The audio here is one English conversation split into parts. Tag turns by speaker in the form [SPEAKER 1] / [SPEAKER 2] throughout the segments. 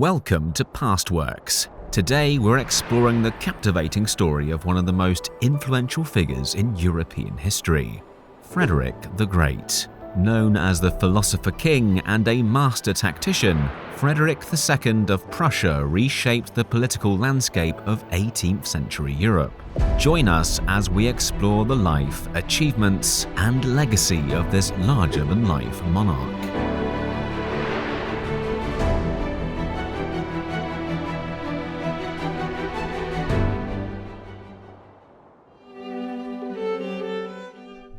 [SPEAKER 1] Welcome to PastWorks. Today we're exploring the captivating story of one of the most influential figures in European history, Frederick the Great. Known as the Philosopher King and a master tactician, Frederick II of Prussia reshaped the political landscape of 18th century Europe. Join us as we explore the life, achievements, and legacy of this larger-than-life monarch.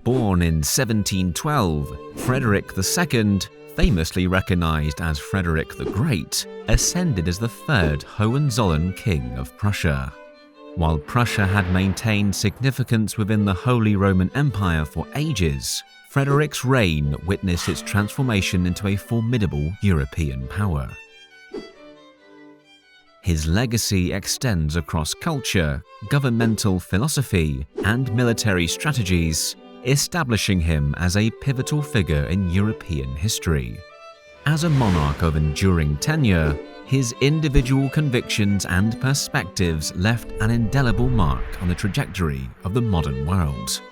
[SPEAKER 1] Born in 1712, Frederick II, famously recognized as Frederick the Great, ascended as the third Hohenzollern king of Prussia. While Prussia had maintained significance within the Holy Roman Empire for ages, Frederick's reign witnessed its transformation into a formidable European power. His legacy extends across culture, governmental philosophy, and military strategies, establishing him as a pivotal figure in European history. As a monarch of enduring tenure, his individual convictions and perspectives left an indelible mark on the trajectory of the modern world.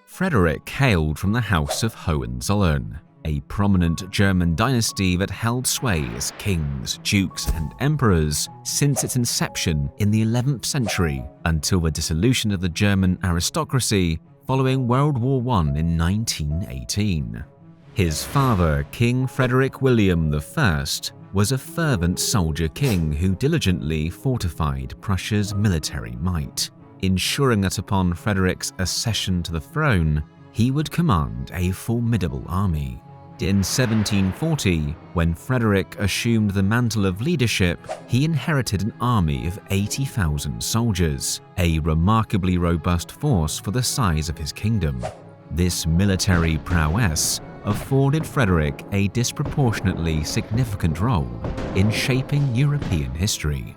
[SPEAKER 1] Frederick hailed from the House of Hohenzollern, a prominent German dynasty that held sway as kings, dukes, and emperors since its inception in the 11th century until the dissolution of the German aristocracy following World War I in 1918. His father, King Frederick William I, was a fervent soldier king who diligently fortified Prussia's military might, ensuring that upon Frederick's accession to the throne, he would command a formidable army. In 1740, when Frederick assumed the mantle of leadership, he inherited an army of 80,000 soldiers, a remarkably robust force for the size of his kingdom. This military prowess afforded Frederick a disproportionately significant role in shaping European history.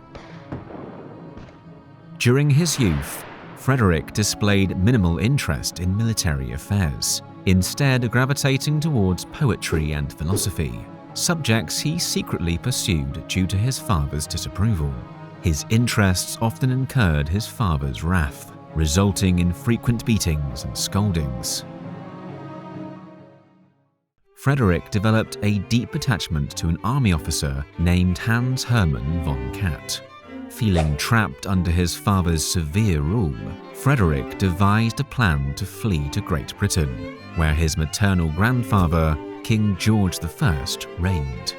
[SPEAKER 1] During his youth, Frederick displayed minimal interest in military affairs, instead gravitating towards poetry and philosophy, subjects he secretly pursued due to his father's disapproval. His interests often incurred his father's wrath, resulting in frequent beatings and scoldings. Frederick developed a deep attachment to an army officer named Hans Hermann von Katt. Feeling trapped under his father's severe rule, Frederick devised a plan to flee to Great Britain, where his maternal grandfather, King George I, reigned.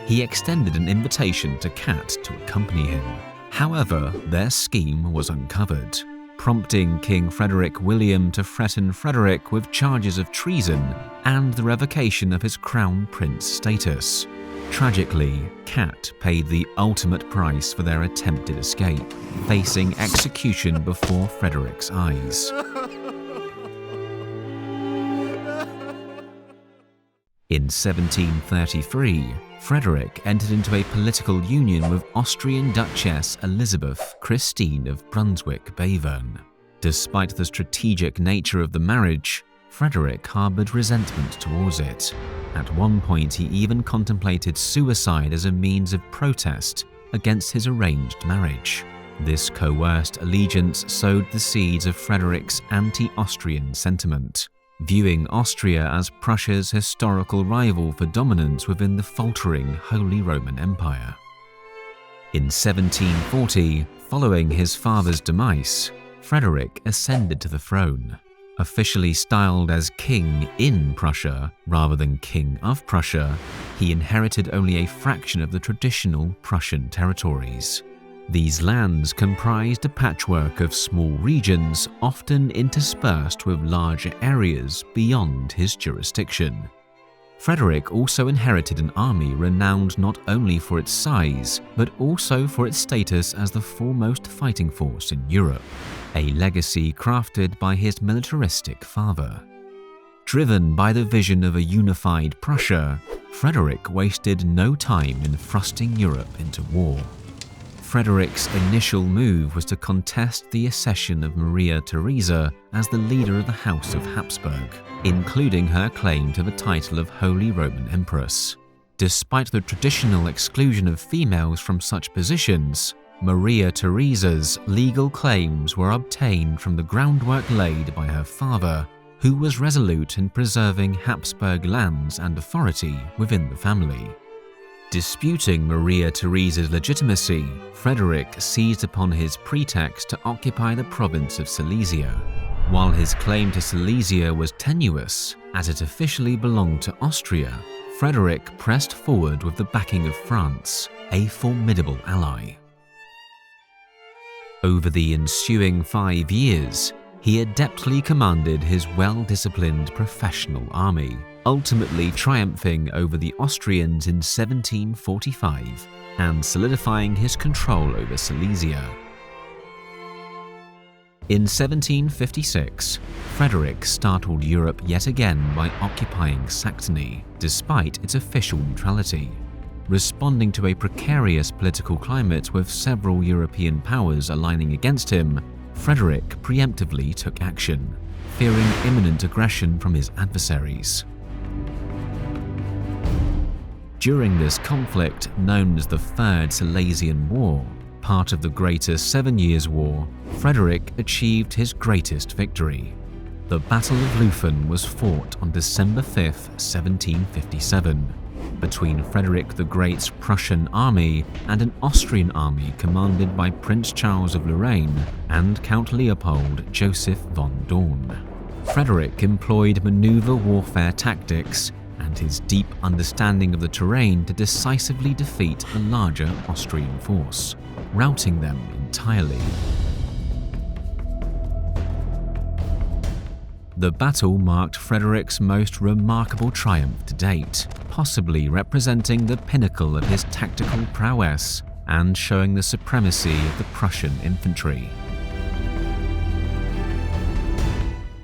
[SPEAKER 1] He extended an invitation to Katt to accompany him. However, their scheme was uncovered, prompting King Frederick William to threaten Frederick with charges of treason and the revocation of his crown prince status. Tragically, Katt paid the ultimate price for their attempted escape, facing execution before Frederick's eyes. In 1733, Frederick entered into a political union with Austrian Duchess Elizabeth Christine of Brunswick-Bevern. Despite the strategic nature of the marriage, Frederick harbored resentment towards it. At one point, he even contemplated suicide as a means of protest against his arranged marriage. This coerced allegiance sowed the seeds of Frederick's anti-Austrian sentiment, viewing Austria as Prussia's historical rival for dominance within the faltering Holy Roman Empire. In 1740, following his father's demise, Frederick ascended to the throne. Officially styled as King in Prussia rather than King of Prussia, he inherited only a fraction of the traditional Prussian territories. These lands comprised a patchwork of small regions, often interspersed with larger areas beyond his jurisdiction. Frederick also inherited an army renowned not only for its size, but also for its status as the foremost fighting force in Europe, a legacy crafted by his militaristic father. Driven by the vision of a unified Prussia, Frederick wasted no time in thrusting Europe into war. Frederick's initial move was to contest the accession of Maria Theresa as the leader of the House of Habsburg, including her claim to the title of Holy Roman Empress. Despite the traditional exclusion of females from such positions, Maria Theresa's legal claims were obtained from the groundwork laid by her father, who was resolute in preserving Habsburg lands and authority within the family. Disputing Maria Theresa's legitimacy, Frederick seized upon his pretext to occupy the province of Silesia. While his claim to Silesia was tenuous, as it officially belonged to Austria, Frederick pressed forward with the backing of France, a formidable ally. Over the ensuing 5 years, he adeptly commanded his well-disciplined professional army, ultimately triumphing over the Austrians in 1745 and solidifying his control over Silesia. In 1756, Frederick startled Europe yet again by occupying Saxony, despite its official neutrality. Responding to a precarious political climate with several European powers aligning against him, Frederick preemptively took action, fearing imminent aggression from his adversaries. During this conflict, known as the Third Silesian War, part of the Greater 7 Years' War, Frederick achieved his greatest victory. The Battle of Leuthen was fought on December 5, 1757, between Frederick the Great's Prussian army and an Austrian army commanded by Prince Charles of Lorraine and Count Leopold Joseph von Dorn. Frederick employed maneuver warfare tactics and his deep understanding of the terrain to decisively defeat a larger Austrian force, routing them entirely. The battle marked Frederick's most remarkable triumph to date, possibly representing the pinnacle of his tactical prowess and showing the supremacy of the Prussian infantry.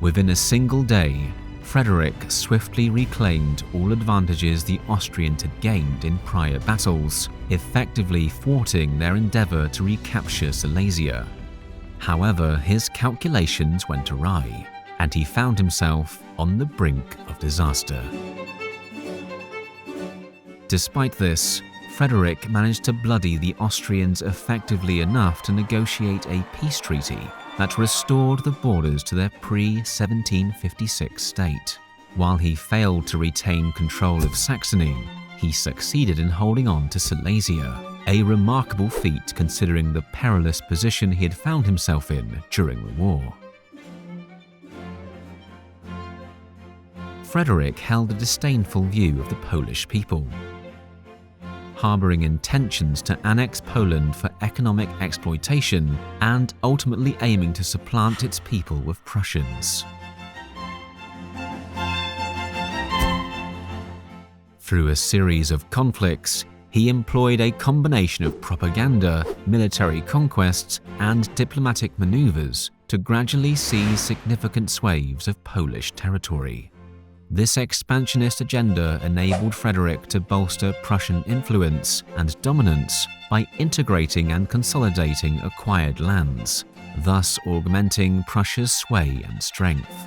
[SPEAKER 1] Within a single day, Frederick swiftly reclaimed all advantages the Austrians had gained in prior battles, effectively thwarting their endeavour to recapture Silesia. However, his calculations went awry, and he found himself on the brink of disaster. Despite this, Frederick managed to bloody the Austrians effectively enough to negotiate a peace treaty that restored the borders to their pre-1756 state. While he failed to retain control of Saxony, he succeeded in holding on to Silesia, a remarkable feat considering the perilous position he had found himself in during the war. Frederick held a disdainful view of the Polish people, harboring intentions to annex Poland for economic exploitation and ultimately aiming to supplant its people with Prussians. Through a series of conflicts, he employed a combination of propaganda, military conquests, and diplomatic maneuvers to gradually seize significant swathes of Polish territory. This expansionist agenda enabled Frederick to bolster Prussian influence and dominance by integrating and consolidating acquired lands, thus augmenting Prussia's sway and strength.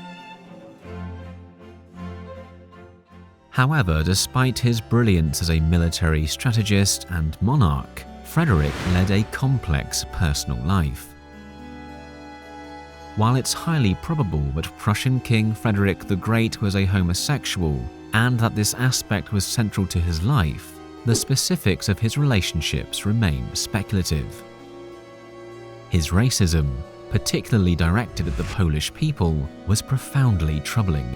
[SPEAKER 1] However, despite his brilliance as a military strategist and monarch, Frederick led a complex personal life. While it's highly probable that Prussian King Frederick the Great was a homosexual and that this aspect was central to his life, the specifics of his relationships remain speculative. His racism, particularly directed at the Polish people, was profoundly troubling,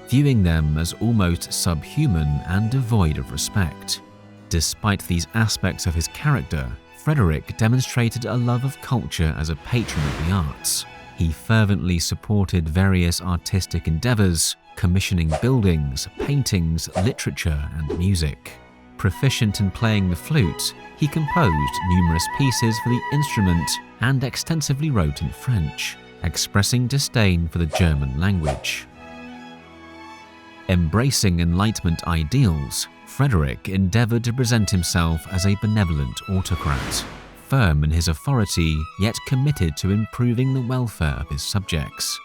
[SPEAKER 1] viewing them as almost subhuman and devoid of respect. Despite these aspects of his character, Frederick demonstrated a love of culture as a patron of the arts. He fervently supported various artistic endeavors, commissioning buildings, paintings, literature, and music. Proficient in playing the flute, he composed numerous pieces for the instrument and extensively wrote in French, expressing disdain for the German language. Embracing Enlightenment ideals, Frederick endeavored to present himself as a benevolent autocrat, firm in his authority yet committed to improving the welfare of his subjects.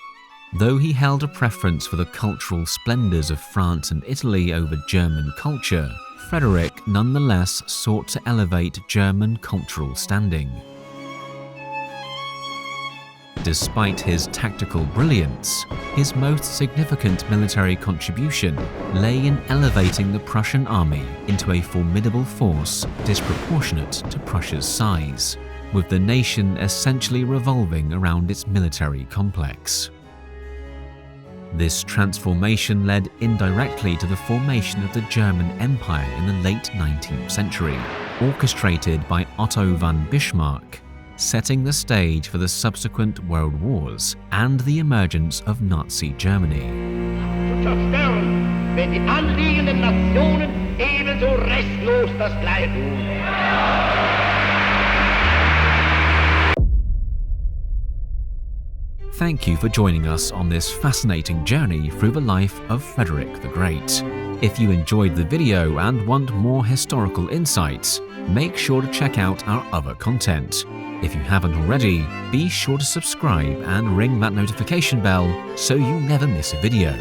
[SPEAKER 1] Though he held a preference for the cultural splendors of France and Italy over German culture, Frederick nonetheless sought to elevate German cultural standing. Despite his tactical brilliance, his most significant military contribution lay in elevating the Prussian army into a formidable force disproportionate to Prussia's size, with the nation essentially revolving around its military complex. This transformation led indirectly to the formation of the German Empire in the late 19th century, orchestrated by Otto von Bismarck, setting the stage for the subsequent world wars and the emergence of Nazi Germany.
[SPEAKER 2] Zu zerstören, wenn die anliegenden Nationen ebenso restlos das Gleiche tun.
[SPEAKER 1] Thank you for joining us on this fascinating journey through the life of Frederick the Great. If you enjoyed the video and want more historical insights, make sure to check out our other content. If you haven't already, be sure to subscribe and ring that notification bell so you never miss a video.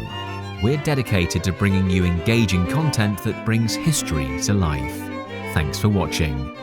[SPEAKER 1] We're dedicated to bringing you engaging content that brings history to life. Thanks for watching.